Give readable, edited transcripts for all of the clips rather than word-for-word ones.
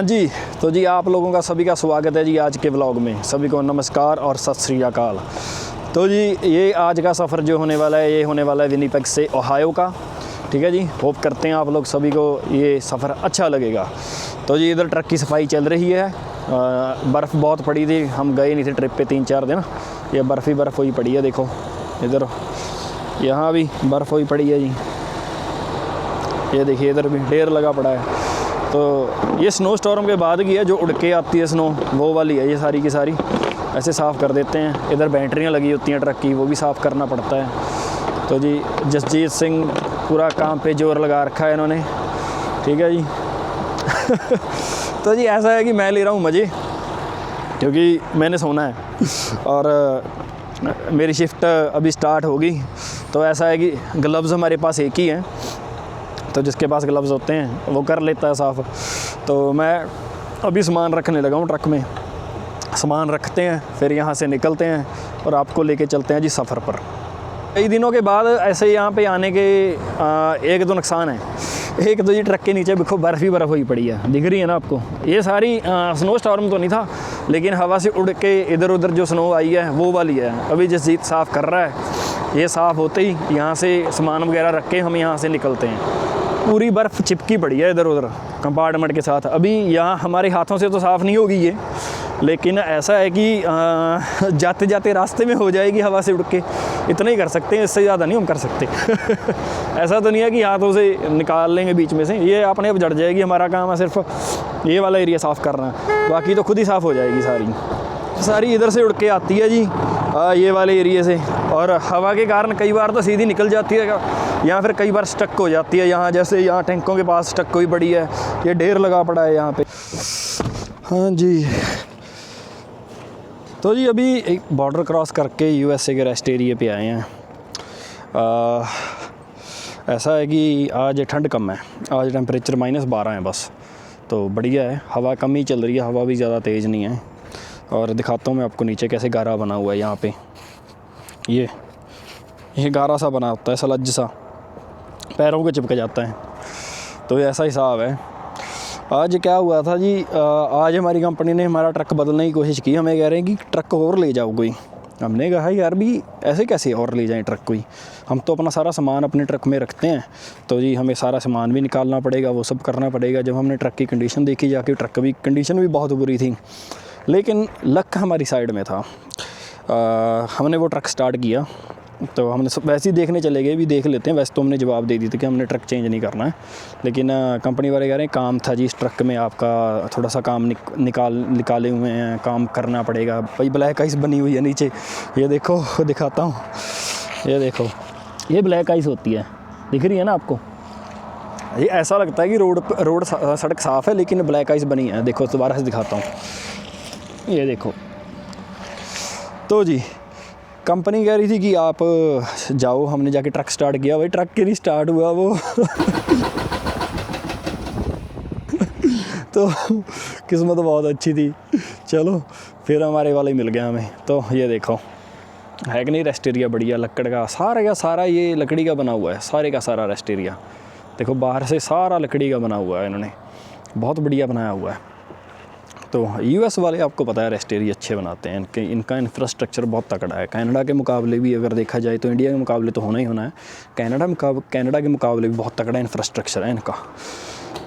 जी, तो जी आप लोगों का सभी का स्वागत है जी आज के व्लॉग में। सभी को नमस्कार और सत श्री अकाल। तो जी ये आज का सफ़र जो होने वाला है, ये होने वाला है विनिपेग से ओहायो का। ठीक है जी, होप करते हैं आप लोग सभी को ये सफ़र अच्छा लगेगा। तो जी इधर ट्रक की सफाई चल रही है। बर्फ़ बहुत पड़ी थी, हम गए नहीं थे ट्रिप पे 3-4 दिन। ये बर्फ़ ही बर्फ़ हुई पड़ी है, देखो इधर, यहाँ भी बर्फ़ हुई पड़ी है जी। ये देखिए इधर भी ढेर लगा पड़ा है। तो ये स्नो स्टॉर्म के बाद की है, जो उड़ के आती है स्नो, वो वाली है ये सारी की सारी। ऐसे साफ़ कर देते हैं। इधर बैटरियाँ लगी होती हैं ट्रक की, वो भी साफ़ करना पड़ता है। तो जी जसजीत सिंह पूरा काम पे जोर लगा रखा है इन्होंने। ठीक है जी तो जी ऐसा है कि मैं ले रहा हूँ मज़े, क्योंकि मैंने सोना है और मेरी शिफ्ट अभी स्टार्ट होगी। तो ऐसा है कि ग्लव्स हमारे पास एक ही हैं, तो जिसके पास ग्लव्स होते हैं वो कर लेता है साफ़। तो मैं अभी सामान रखने लगा हूँ ट्रक में। सामान रखते हैं, फिर यहाँ से निकलते हैं और आपको लेके चलते हैं जी सफ़र पर। कई दिनों के बाद ऐसे यहाँ पे आने के एक दो नुकसान है। एक तो जी ट्रक के नीचे देखो बर्फ़ ही बर्फ़ हुई पड़ी है, दिख रही है ना आपको। ये सारी स्नो स्टॉर्म तो नहीं था, लेकिन हवा से उड़ के इधर उधर जो स्नो आई है वो वाली है। अभी जसजीत साफ़ कर रहा है, ये साफ़ होते ही यहाँ से सामान वगैरह रख के हम यहाँ से निकलते हैं। पूरी बर्फ़ चिपकी पड़ी है इधर उधर कंपार्टमेंट के साथ। अभी यहाँ हमारे हाथों से तो साफ़ नहीं होगी ये, लेकिन ऐसा है कि जाते जाते रास्ते में हो जाएगी हवा से उड़ के। इतना ही कर सकते हैं, इससे ज़्यादा नहीं हम कर सकते ऐसा तो नहीं है कि हाथों से निकाल लेंगे बीच में से, ये अपने आप जड़ जाएगी। हमारा काम है सिर्फ ये वाला एरिया साफ़ करना है, बाकी तो खुद ही साफ़ हो जाएगी सारी इधर से उड़ के आती है जी ये वाले एरिए से। और हवा के कारण कई बार तो सीधी निकल जाती है, यहाँ फिर कई बार स्टक हो जाती है। यहाँ जैसे यहाँ टैंकों के पास स्टक हुई पड़ी है, ये ढेर लगा पड़ा है यहाँ पे। हाँ जी, तो जी अभी एक बॉर्डर क्रॉस करके यूएसए के रेस्ट एरिए पे आए हैं। ऐसा है कि आज ठंड कम है, आज टेम्परेचर -12 है बस, तो बढ़िया है। हवा कम ही चल रही है, हवा भी ज़्यादा तेज़ नहीं है। और दिखाता हूँ मैं आपको नीचे कैसे गारा बना हुआ है यहाँ पे। ये गारा सा बना होता है, सलज सा, पैरों को चिपक जाता है। तो ऐसा हिसाब है। आज क्या हुआ था जी, आज हमारी कंपनी ने हमारा ट्रक बदलने की कोशिश की। हमें कह रहे हैं कि ट्रक और ले जाओ कोई। हमने कहा यार भी ऐसे कैसे और ले जाएं ट्रक कोई, हम तो अपना सारा सामान अपने ट्रक में रखते हैं। तो जी हमें सारा सामान भी निकालना पड़ेगा, वो सब करना पड़ेगा। जब हमने ट्रक की कंडीशन देखी जाके, ट्रक की कंडीशन भी बहुत बुरी थी, लेकिन लक हमारी साइड में था। हमने वो ट्रक स्टार्ट किया, तो हमने वैसे ही देखने चले गए, भी देख लेते हैं। वैसे तो हमने जवाब दे दी थी कि हमने ट्रक चेंज नहीं करना है, लेकिन कंपनी वाले कह रहे हैं काम था जी इस ट्रक में, आपका थोड़ा सा काम निकाले हुए हैं, काम करना पड़ेगा। भाई ब्लैक आइस बनी हुई है नीचे, ये देखो दिखाता हूँ। ये देखो, ये ब्लैक आइस होती है, दिख रही है ना आपको। ये ऐसा लगता है कि रोड सड़क साफ़ है, लेकिन ब्लैक आइस बनी है। देखो दोबारा से दिखाता हूँ, ये देखो। तो जी कंपनी कह रही थी कि आप जाओ, हमने जाके ट्रक स्टार्ट किया, भाई ट्रक के नहीं स्टार्ट हुआ वो तो किस्मत बहुत अच्छी थी, चलो फिर हमारे वाले मिल गया हमें। तो ये देखो है कि नहीं रेस्ट एरिया बढ़िया, लकड़ का सारा ये लकड़ी का बना हुआ है, सारे का सारा रेस्ट एरिया। देखो बाहर से सारा लकड़ी का बना हुआ है, इन्होंने बहुत बढ़िया बनाया हुआ है। तो यूएस वाले आपको पता है रेस्ट एरिया अच्छे बनाते हैं, इनका इंफ्रास्ट्रक्चर बहुत तगड़ा है। कनाडा के मुकाबले भी अगर देखा जाए तो, इंडिया के मुकाबले तो होना ही होना है, कनाडा के मुकाबले भी बहुत तगड़ा इंफ्रास्ट्रक्चर है इनका।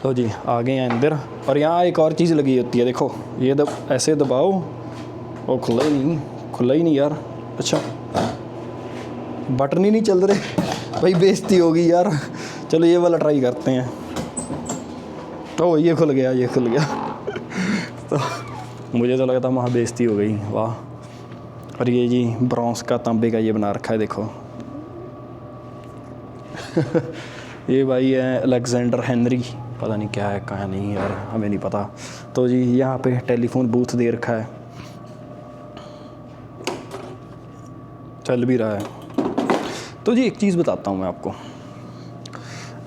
तो जी आगे हैं अंदर, और यहाँ एक और चीज़ लगी होती है, देखो ये ऐसे दबाओ, वो खुला ही नहीं यार। अच्छा बटन ही नहीं चल रहे, भाई बेइज्जती होगी यार। चलो ये वाला ट्राई करते हैं। तो ये खुल गया तो मुझे तो लगा था वहाँ बेइज्जती हो गई, वाह। और ये जी ब्रॉन्ज का, तांबे का ये बना रखा है, देखो ये भाई है अलेक्जेंडर हेनरी, पता नहीं क्या है कहाँ नहीं यार, हमें नहीं पता। तो जी यहाँ पे टेलीफोन बूथ दे रखा है, चल भी रहा है। तो जी एक चीज़ बताता हूँ मैं आपको,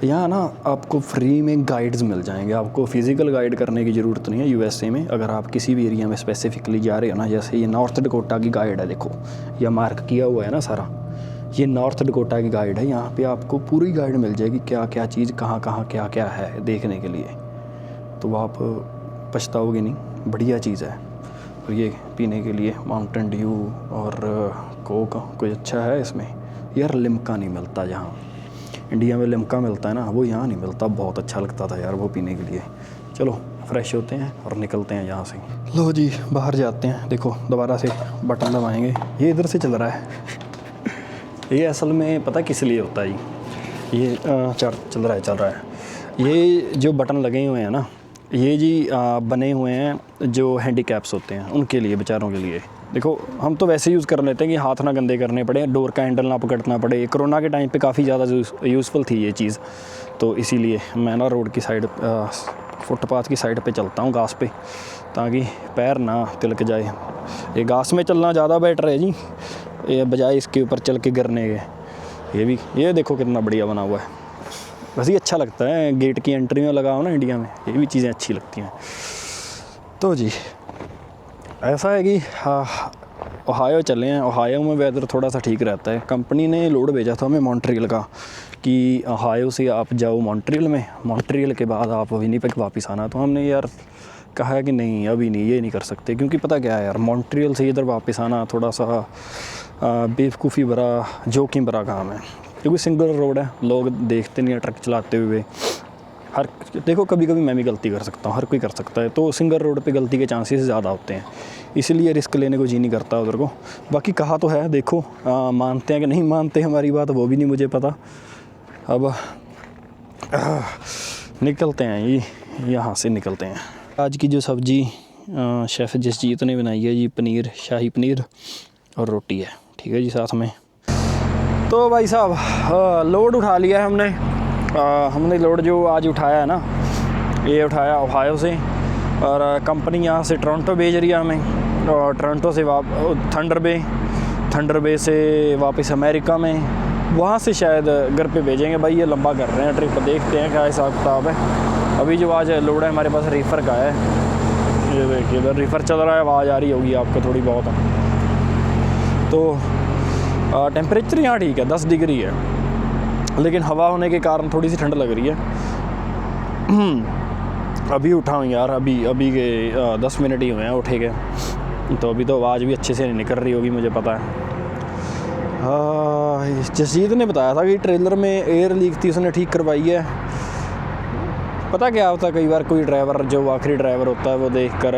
यहाँ ना आपको फ्री में गाइड्स मिल जाएंगे। आपको फिज़िकल गाइड करने की ज़रूरत नहीं है यूएसए में। अगर आप किसी भी एरिया में स्पेसिफिकली जा रहे हो ना, जैसे ये नॉर्थ डकोटा की गाइड है, देखो यह मार्क किया हुआ है ना सारा, ये नॉर्थ डकोटा की गाइड है। यहाँ पे आपको पूरी गाइड मिल जाएगी, क्या क्या चीज़ कहाँ कहाँ क्या क्या है देखने के लिए। तो आप पछताओगे नहीं, बढ़िया चीज़ है। और ये पीने के लिए माउंटेन ड्यू और कोक कोई अच्छा है इसमें। यार लिम्का नहीं मिलता, जहाँ इंडिया में लिम्का मिलता है ना, वो यहाँ नहीं मिलता। बहुत अच्छा लगता था यार वो पीने के लिए। चलो फ्रेश होते हैं और निकलते हैं यहाँ से। लो जी बाहर जाते हैं। देखो दोबारा से बटन दबाएंगे, ये इधर से चल रहा है। ये असल में पता किस लिए होता है, ये चल रहा है। ये जो बटन लगे हुए हैं ना, ये जी बने हुए हैं जो हैंडीकैप्स होते हैं उनके लिए, बेचारों के लिए। देखो हम तो वैसे यूज़ कर लेते हैं कि हाथ ना गंदे करने पड़े, डोर का हैंडल ना पकड़ना पड़े। कोरोना के टाइम पे काफ़ी ज़्यादा यूज़फुल थी ये चीज़, तो इसीलिए मैं ना रोड की साइड, फुटपाथ की साइड पे चलता हूँ घास पे, ताकि पैर ना तिलक जाए। ये घास में चलना ज़्यादा बेटर है जी, ये बजाय इसके ऊपर चल के गिरने के। ये देखो कितना बढ़िया बना हुआ है। वैसे ही अच्छा लगता है, गेट की एंट्री में लगा हो ना इंडिया में, ये भी चीज़ें अच्छी लगती हैं। तो जी ऐसा है कि ओहायो चले हैं। ओहायो में वेदर थोड़ा सा ठीक रहता है। कंपनी ने लोड भेजा था हमें मॉन्ट्रियल का कि ओहायो से आप जाओ मॉन्ट्रियल में, मॉन्ट्रियल के बाद आप विनिपेग वापस आना। तो हमने यार कहा कि नहीं अभी नहीं, ये नहीं कर सकते, क्योंकि पता क्या है यार, मॉन्ट्रियल से इधर वापस आना थोड़ा सा बेवकूफ़ी भरा, जोखिम भरा काम है, क्योंकि सिंगल रोड है, लोग देखते नहीं है ट्रक चलाते हुए। देखो कभी कभी मैं भी गलती कर सकता हूँ, हर कोई कर सकता है, तो सिंगल रोड पे गलती के चांसेस ज़्यादा होते हैं, इसलिए रिस्क लेने को जी नहीं करता उधर को। बाकी कहा तो है, देखो मानते हैं कि नहीं मानते हमारी बात, वो भी नहीं मुझे पता। अब निकलते हैं ये, यहाँ से निकलते हैं। आज की जो सब्ज़ी शेफ़ जसजीत ने बनाई है जी, पनीर, शाही पनीर और रोटी है, ठीक है जी साथ में। तो भाई साहब लोड उठा लिया है हमने लोड जो आज उठाया है ना, ये उठाया ओहायो से, और कंपनी यहाँ से टोरंटो भेज रही है हमें, और टोरंटो से थंडर बे से वापस अमेरिका में, वहाँ से शायद घर पे भेजेंगे। भाई ये लंबा कर रहे हैं ट्रिप, देखते हैं क्या हिसाब किताब है। अभी जो आज लोड है हमारे पास रीफ़र का है, ये देखिए इधर रीफ़र चल रहा है, आवाज़ आ रही होगी आपको थोड़ी बहुत। तो टेम्परेचर यहाँ ठीक है, 10 डिग्री है, लेकिन हवा होने के कारण थोड़ी सी ठंड लग रही है। अभी उठा हूँ यार, अभी के 10 मिनट ही हुए हैं उठे के, तो अभी तो आवाज़ भी अच्छे से नहीं निकल रही होगी, मुझे पता है। जसजीत ने बताया था कि ट्रेलर में एयर लीक थी, उसने ठीक करवाई है। पता क्या होता है, कई बार कोई ड्राइवर जो आखिरी ड्राइवर होता है वो देखकर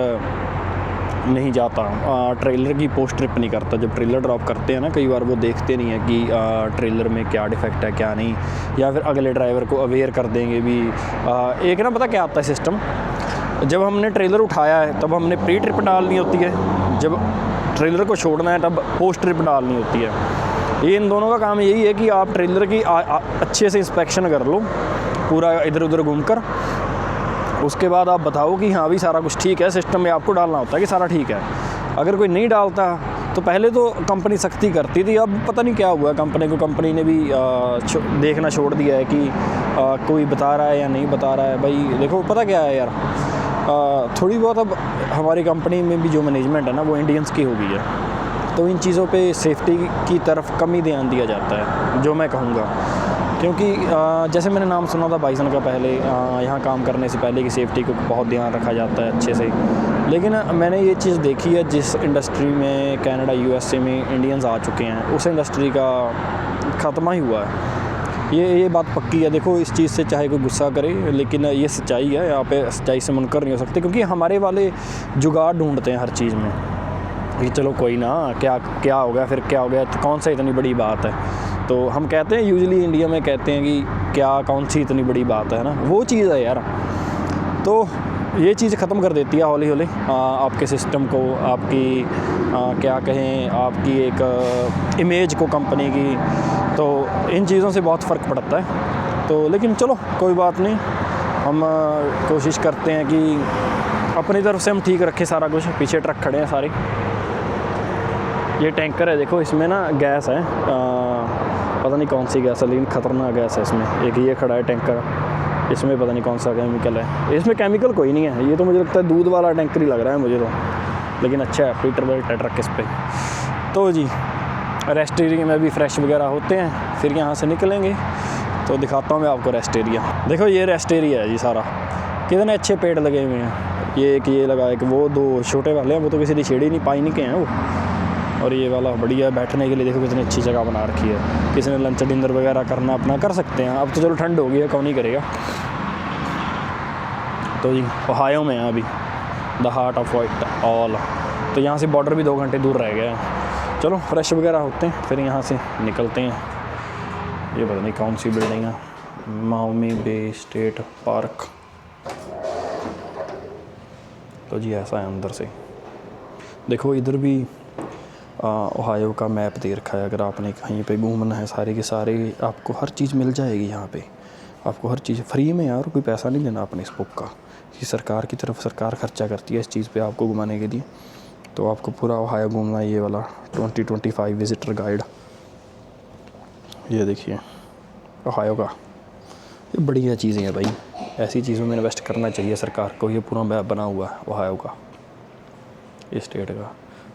नहीं जाता, ट्रेलर की पोस्ट ट्रिप नहीं करता। जब ट्रेलर ड्रॉप करते हैं ना, कई बार वो देखते नहीं है कि ट्रेलर में क्या डिफेक्ट है क्या नहीं, या फिर अगले ड्राइवर को अवेयर कर देंगे भी। एक ना पता क्या आता है सिस्टम, जब हमने ट्रेलर उठाया है तब हमने प्री ट्रिप डालनी होती है, जब ट्रेलर को छोड़ना है तब पोस्ट ट्रिप डालनी होती है। ये इन दोनों का काम यही है कि आप ट्रेलर की अच्छे से इंस्पेक्शन कर लो पूरा इधर उधर घूमकर, उसके बाद आप बताओ कि हाँ भी सारा कुछ ठीक है। सिस्टम में आपको डालना होता है कि सारा ठीक है। अगर कोई नहीं डालता तो पहले तो कंपनी सख्ती करती थी, अब पता नहीं क्या हुआ कंपनी ने भी देखना छोड़ दिया है कि कोई बता रहा है या नहीं बता रहा है। भाई देखो पता क्या है यार, थोड़ी बहुत अब हमारी कंपनी में भी जो मैनेजमेंट है ना वो इंडियंस की हो गई है, तो इन चीज़ों पे सेफ्टी की तरफ कम ही ध्यान दिया जाता है, जो मैं कहूँगा। क्योंकि जैसे मैंने नाम सुना था बाइसन का पहले, यहाँ काम करने से पहले कि सेफ्टी को बहुत ध्यान रखा जाता है अच्छे से, लेकिन मैंने ये चीज़ देखी है जिस इंडस्ट्री में कनाडा यूएसए में इंडियंस आ चुके हैं, उस इंडस्ट्री का ख़त्मा ही हुआ है। ये बात पक्की है। देखो इस चीज़ से चाहे कोई गुस्सा करे, लेकिन ये सच्चाई है, यहाँ पे सच्चाई से मुनकर नहीं हो सकते, क्योंकि हमारे वाले जुगाड़ ढूंढते हैं हर चीज़ में कि चलो कोई ना, क्या हो गया फिर क्या हो गया, तो कौन सा इतनी बड़ी बात है। तो हम कहते हैं यूजुअली इंडिया में कहते हैं कि कौन सी इतनी बड़ी बात है ना, वो चीज़ है यार। तो ये चीज़ ख़त्म कर देती है हौली हौली आपके सिस्टम को, आपकी क्या कहें, आपकी एक इमेज को कंपनी की। तो इन चीज़ों से बहुत फ़र्क पड़ता है। तो लेकिन चलो कोई बात नहीं, हम कोशिश करते हैं कि अपनी तरफ से हम ठीक रखें सारा कुछ। पीछे ट्रक खड़े हैं सारे, ये टैंकर है देखो, इसमें ना गैस है, पता नहीं कौन सी गैस है, लेकिन ख़तरनाक गैस है इसमें। एक ये खड़ा है टैंकर, इसमें पता नहीं कौन सा केमिकल है, इसमें केमिकल कोई नहीं है, ये तो मुझे लगता है दूध वाला टैंकर ही लग रहा है मुझे तो, लेकिन अच्छा है, पीटर वेल्ट है ट्रक इस पर। तो जी रेस्ट एरिया में भी फ्रेश वगैरह होते हैं, फिर यहाँ से निकलेंगे। तो दिखाता हूँ मैं आपको रेस्ट एरिया। देखो ये रेस्ट एरिया है जी सारा, कितने अच्छे पेड़ लगे हुए हैं। ये एक ये लगा, एक वो 2 छोटे वाले हैं, वो तो किसी ने छेड़े नहीं, पानी के हैं वो। और ये वाला बढ़िया बैठने के लिए, देखो कितनी अच्छी जगह बना रखी है। किसी ने लंच डिनर वगैरह करना अपना कर सकते हैं। अब तो चलो ठंड हो गई है, कौन नहीं करेगा। तो जी ओहायो में है अभी, the heart of it all. तो यहाँ से बॉर्डर भी 2 घंटे दूर रह गया है। चलो फ्रेश वगैरह होते हैं, फिर यहाँ से निकलते हैं। ये पता नहीं कौन सी बिल्डिंग है, माओमी बे स्टेट पार्क। तो जी ऐसा है अंदर से। देखो इधर भी ओहायो का मैप दे रखा है। अगर आपने कहीं पे घूमना है, सारे के सारे आपको हर चीज़ मिल जाएगी यहाँ पे। आपको हर चीज़ फ्री में यार, कोई पैसा नहीं देना अपने इस बुक का, कि सरकार की तरफ सरकार खर्चा करती है इस चीज़ पे आपको घुमाने के लिए। तो आपको पूरा ओहायो घूमना है। ये वाला 2025 विजिटर गाइड, ये देखिए ओहायो का। ये बढ़िया चीज़ें हैं भाई, ऐसी चीज़ों में इन्वेस्ट करना चाहिए सरकार को। ये पूरा मैप बना हुआ है ओहायो का, इस स्टेट का।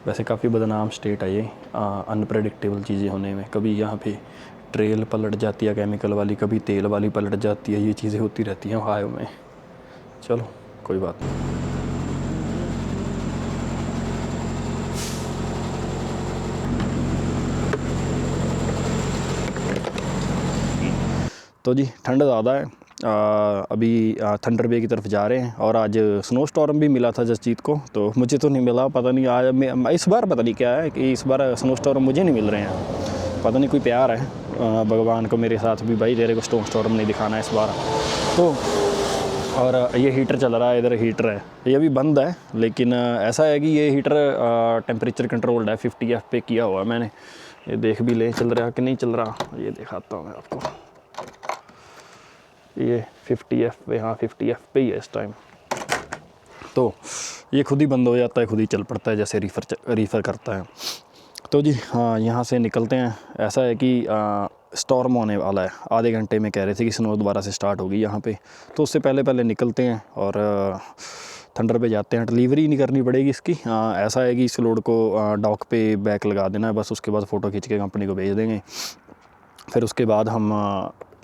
वैसे काफ़ी बदनाम स्टेट है ये, अनप्रेडिक्टेबल चीज़ें होने में। कभी यहाँ पे ट्रेल पलट जाती है केमिकल वाली, कभी तेल वाली पलट जाती है। ये चीज़ें होती रहती हैं ओहायो में। चलो कोई बात नहीं। तो जी ठंड ज़्यादा है। अभी थंडर बे की तरफ जा रहे हैं। और आज स्नो स्टॉर्म भी मिला था जसजीत को, तो मुझे तो नहीं मिला। पता नहीं आज मैं इस बार पता नहीं क्या है कि इस बार स्नो स्टॉर्म मुझे नहीं मिल रहे हैं। पता नहीं कोई प्यार है भगवान को मेरे साथ भी, भाई तेरे को स्नो स्टॉर्म नहीं दिखाना है इस बार। तो और ये हीटर चल रहा है, इधर हीटर है, ये अभी बंद है। लेकिन ऐसा है कि ये हीटर टेम्परेचर कंट्रोल्ड है, 50 F पे किया हुआ है मैंने। ये देख भी ले चल रहा कि नहीं चल रहा, ये दिखाता हूँ मैं आपको। ये 50 F पे, हाँ 50 F पे ही है इस टाइम। तो ये खुद ही बंद हो जाता है, खुद ही चल पड़ता है, जैसे रीफ़र करता है। तो जी हाँ, यहाँ से निकलते हैं। ऐसा है कि स्टॉर्म होने वाला है, आधे घंटे में कह रहे थे कि स्नो दोबारा से स्टार्ट होगी यहाँ पे। तो उससे पहले निकलते हैं और थंडर पे जाते हैं। डिलीवरी नहीं करनी पड़ेगी इसकी। ऐसा है कि इस लोड को डॉक पे बैक लगा देना है बस, उसके बाद फ़ोटो खींच के कंपनी को भेज देंगे। फिर उसके बाद हम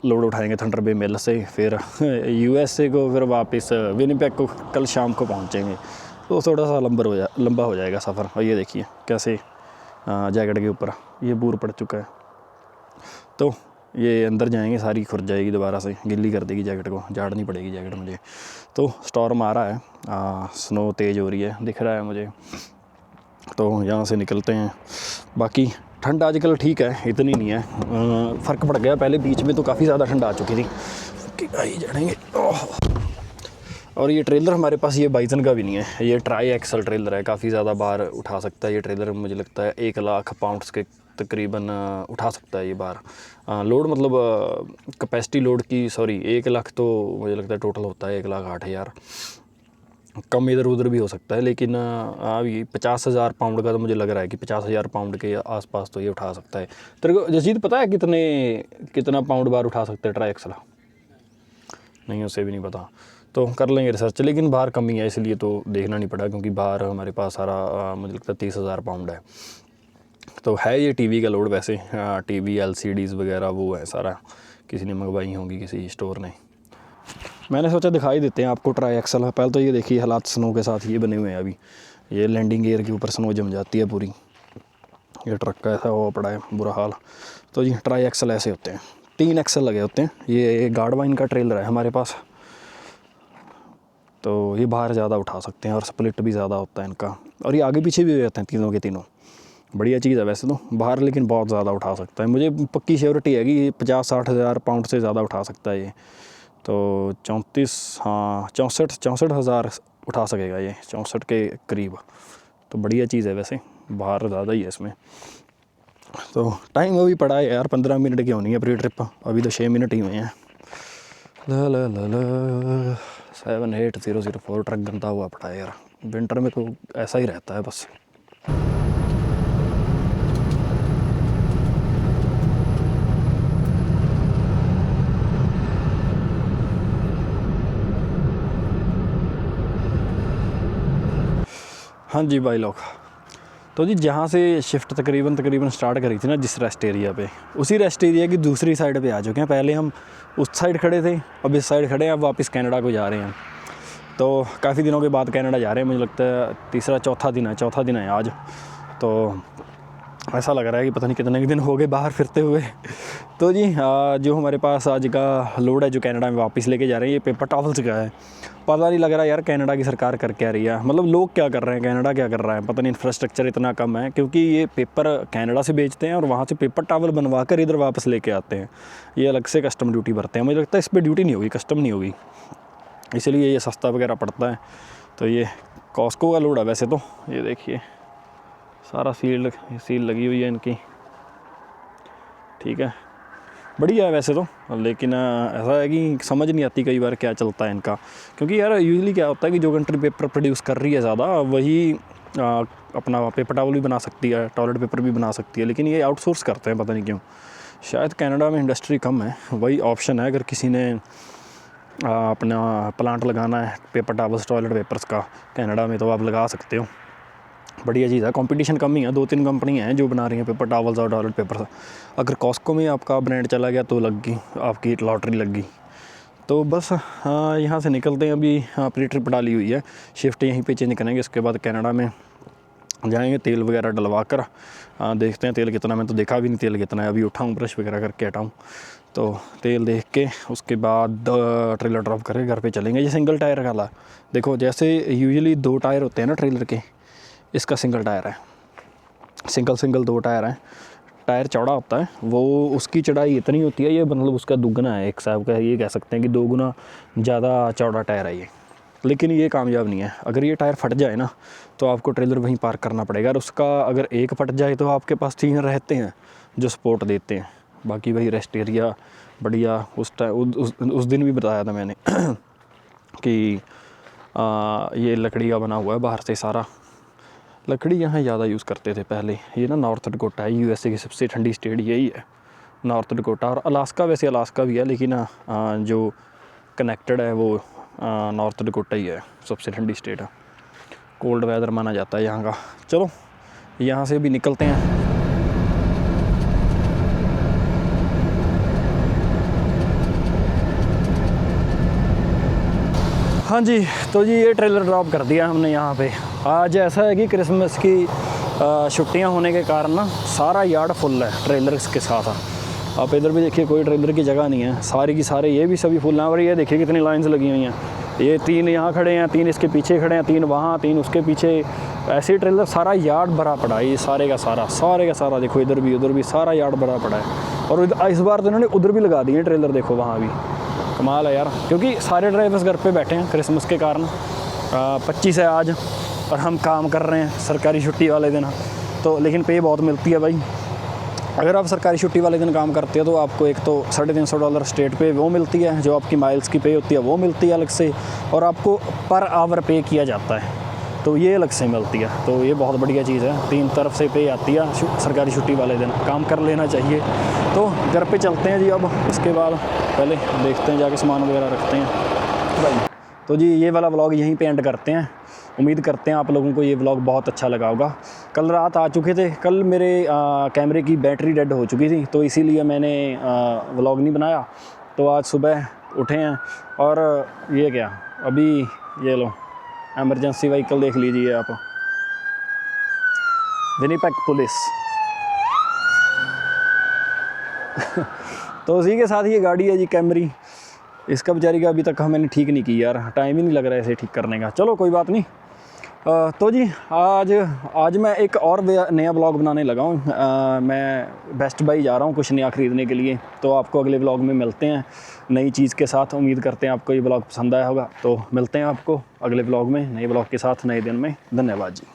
लोड उठाएंगे थंडर बे मिल से, फिर USA को, फिर वापस विनिपेग को कल शाम को पहुँचेंगे। तो थोड़ा सा लंबा हो जाएगा सफ़र। और ये देखिए कैसे जैकेट के ऊपर ये बूर पड़ चुका है। तो ये अंदर जाएंगे, सारी खुर जाएगी दोबारा से, गिल्ली कर देगी जैकेट को, झाड़नी पड़ेगी जैकेट मुझे। तो स्टॉर्म आ रहा है, स्नो तेज़ हो रही है, दिख रहा है मुझे। तो यहाँ से निकलते हैं। बाकी ठंड आजकल ठीक है, इतनी नहीं है, फ़र्क पड़ गया। पहले बीच में तो काफ़ी ज़्यादा ठंड आ चुकी थी कि आई जाएंगे। और ये ट्रेलर हमारे पास ये बाइसन का भी नहीं है, ये ट्राई एक्सल ट्रेलर है, काफ़ी ज़्यादा बार उठा सकता है ये ट्रेलर। मुझे लगता है 1 लाख पाउंड्स के तकरीबन उठा सकता है ये बार लोड। मतलब कैपेसिटी लोड की 1 लाख तो मुझे लगता है टोटल होता है 1,08,000। कम इधर उधर भी हो सकता है, लेकिन अभी 50,000 पाउंड का तो मुझे लग रहा है कि 50,000 पाउंड के आसपास तो ये उठा सकता है। तेरे को जसजीत पता है कितना पाउंड बार उठा सकते हैं ट्राई एक्सल? नहीं, उसे भी नहीं पता। तो कर लेंगे रिसर्च, लेकिन बाहर कमी है इसलिए तो देखना नहीं पड़ा, क्योंकि बाहर हमारे पास सारा मुझे लगता है 30,000 पाउंड है। तो है ये टीवी का लोड वैसे, टीवी LCDs वगैरह वो है सारा, किसी ने मंगवाई होंगी किसी स्टोर ने। मैंने सोचा दिखाई देते हैं आपको ट्राई एक्सल। पहले तो ये देखिए हालात स्नो के साथ ये बने हुए हैं। अभी ये लैंडिंग गियर के ऊपर स्नो जम जाती है पूरी। ये ट्रक का ऐसा हुआ पड़ा है बुरा हाल। तो जी ट्राई एक्सल ऐसे होते हैं, 3 एक्सल लगे होते हैं। ये गार्डवाइन का ट्रेलर है हमारे पास, तो ये बाहर ज़्यादा उठा सकते हैं और स्प्लिट भी ज़्यादा होता है इनका। और ये आगे पीछे भी रहते हैं तीनों के तीनों। बढ़िया चीज़ है वैसे तो बाहर, लेकिन बहुत ज़्यादा उठा सकता है। मुझे पक्की श्योरिटी है कि ये 50-60 हज़ार पाउंड से ज़्यादा उठा सकता है ये। तो 64 हज़ार उठा सकेगा ये, 64 के करीब। तो बढ़िया चीज़ है वैसे, बाहर ज़्यादा ही है इसमें। तो टाइम अभी पड़ा है यार, 15 मिनट की होनी है प्री ट्रिप, अभी तो 6 मिनट ही हुए हैं। 78004 ट्रक गंदा हुआ पड़ा है यार, विंटर में तो ऐसा ही रहता है बस। हाँ जी भाई लोग, तो जी जहाँ से शिफ्ट तकरीबन स्टार्ट करी थी ना, जिस रेस्ट एरिया पे, उसी रेस्ट एरिया की दूसरी साइड पे आ चुके हैं। पहले हम उस साइड खड़े थे, अब इस साइड खड़े हैं, अब वापस कनाडा को जा रहे हैं। तो काफ़ी दिनों के बाद कनाडा जा रहे हैं, मुझे लगता है तीसरा चौथा दिन है आज। तो ऐसा लग रहा है कि पता नहीं कितने दिन हो गए बाहर फिरते हुए। तो जी जो हमारे पास आज का लोड है जो कनाडा में वापस लेके जा रहे हैं, ये पेपर टॉवल्स का है। पता नहीं लग रहा यार कनाडा की सरकार कर क्या रही है, मतलब लोग क्या कर रहे हैं, कनाडा क्या कर रहा है, पता नहीं। इंफ्रास्ट्रक्चर इतना कम है, क्योंकि ये पेपर कनाडा से बेचते हैं और वहाँ से पेपर टॉवल बनवा कर इधर वापस लेके आते हैं। ये अलग से कस्टम ड्यूटी भरते हैं। मुझे लगता है इस पर ड्यूटी नहीं होगी, कस्टम नहीं होगी, इसलिए ये सस्ता वगैरह पड़ता है। तो ये कॉस्को का लोड है वैसे तो। ये देखिए सारा सील लगी हुई है इनकी, ठीक है, बढ़िया है वैसे तो। लेकिन ऐसा है कि समझ नहीं आती कई बार क्या चलता है इनका, क्योंकि यार यूजुअली क्या होता है कि जो कंट्री पेपर प्रोड्यूस कर रही है ज़्यादा, वही अपना पेपर टॉवल भी बना सकती है, टॉयलेट पेपर भी बना सकती है, लेकिन ये आउटसोर्स करते हैं, पता नहीं क्यों। शायद कनाडा में इंडस्ट्री कम है, वही ऑप्शन है अगर किसी ने अपना प्लांट लगाना है पेपर टॉवल्स टॉयलेट पेपर्स का कनाडा में, तो आप लगा सकते हो। बढ़िया चीज़ है, कंपटीशन कम ही है, 2-3 कंपनियाँ हैं जो बना रही हैं पेपर टॉवल्स और टॉयलेट पेपर्स। अगर कॉस्को में आपका ब्रांड चला गया तो लग गई, आपकी लॉटरी लग गई। तो बस यहाँ से निकलते हैं, अभी अपनी ट्रिप डाली हुई है, शिफ्ट यहीं पे चेंज करेंगे, उसके बाद कनाडा में जाएंगे, तेल वगैरह डलवा कर देखते हैं तेल कितना। मैं तो देखा भी नहीं तेल कितना है, अभी उठाऊँ ब्रश वगैरह करके हटाऊँ, तो तेल देख के उसके बाद ट्रेलर ड्रॉप करके घर पे चलेंगे। ये सिंगल टायर वाला, देखो जैसे यूजुअली 2 टायर होते हैं ना ट्रेलर के, इसका सिंगल टायर है, सिंगल 2 टायर हैं। टायर चौड़ा होता है, वो उसकी चौड़ाई इतनी होती है, ये मतलब उसका दुगना है, एक साहब का ये कह सकते हैं कि 2 गुना ज़्यादा चौड़ा टायर है ये। लेकिन ये कामयाब नहीं है, अगर ये टायर फट जाए ना तो आपको ट्रेलर वहीं पार्क करना पड़ेगा, और उसका अगर एक फट जाए तो आपके पास 3 रहते हैं जो सपोर्ट देते हैं, बाकी वही रेस्ट एरिया बढ़िया। उस दिन भी बताया था मैंने कि ये लकड़ी का बना हुआ है बाहर से सारा। लकड़ी यहाँ ज़्यादा यूज़ करते थे पहले। ये ना नॉर्थ डकोटा है, यूएसए की सबसे ठंडी स्टेट यही है, नॉर्थ डकोटा। और अलास्का, वैसे अलास्का भी है, लेकिन जो कनेक्टेड है वो नॉर्थ डकोटा ही है, सबसे ठंडी स्टेट है, कोल्ड वेदर माना जाता है यहाँ का। चलो यहाँ से भी निकलते हैं। हाँ जी, तो जी ये ट्रेलर ड्रॉप कर दिया हमने यहाँ पे। आज ऐसा है कि क्रिसमस की छुट्टियाँ होने के कारण ना सारा यार्ड फुल है ट्रेलर्स के साथ। आप इधर भी देखिए, कोई ट्रेलर की जगह नहीं है, सारी की सारे ये भी सभी फुल हैं। और ये देखिए कितनी लाइन्स लगी हुई हैं, ये 3 यहाँ खड़े हैं, 3 इसके पीछे खड़े हैं, 3 वहाँ, 3 उसके पीछे, ऐसे ट्रेलर सारा यार्ड भरा पड़ा है। ये सारे का सारा देखो, इधर भी उधर भी सारा यार्ड भरा पड़ा है। और इस बार तो इन्होंने उधर भी लगा दिए ट्रेलर, देखो वहाँ भी। कमाल है यार, क्योंकि सारे ड्राइवर्स घर पे बैठे हैं क्रिसमस के कारण। 25 है आज और हम काम कर रहे हैं सरकारी छुट्टी वाले दिन, तो लेकिन पे बहुत मिलती है भाई। अगर आप सरकारी छुट्टी वाले दिन काम करते हो तो आपको एक तो $350 स्टेट पे वो मिलती है, जो आपकी माइल्स की पे होती है वो मिलती है अलग से, और आपको पर आवर पे किया जाता है, तो ये अलग से मिलती है। तो ये बहुत बढ़िया चीज़ है, 3 तरफ से पे आती है सरकारी छुट्टी वाले दिन, काम कर लेना चाहिए। तो घर पे चलते हैं जी अब, इसके बाद पहले देखते हैं जाके सामान वगैरह रखते हैं भाई। तो जी ये वाला व्लॉग यहीं पे एंड करते हैं। उम्मीद करते हैं आप लोगों को ये व्लॉग बहुत अच्छा लगा होगा। कल रात आ चुके थे, कल मेरे कैमरे की बैटरी डेड हो चुकी थी, तो इसीलिए मैंने व्लॉग नहीं बनाया। तो आज सुबह उठे हैं और ये क्या, अभी ये लो एमरजेंसी व्हीकल देख लीजिए आप, विनिपेग पुलिस। तो उसी के साथ ये गाड़ी है जी कैमरी, इसका बेचारी का अभी तक मैंने ठीक नहीं की यार, टाइम ही नहीं लग रहा है इसे ठीक करने का। चलो कोई बात नहीं। तो जी आज मैं एक और नया ब्लॉग बनाने लगा हूँ। मैं बेस्ट बाई जा रहा हूँ कुछ नया ख़रीदने के लिए, तो आपको अगले ब्लॉग में मिलते हैं नई चीज़ के साथ। उम्मीद करते हैं आपको ये ब्लॉग पसंद आया होगा, तो मिलते हैं आपको अगले ब्लॉग में नए ब्लॉग के साथ नए दिन में। धन्यवाद जी।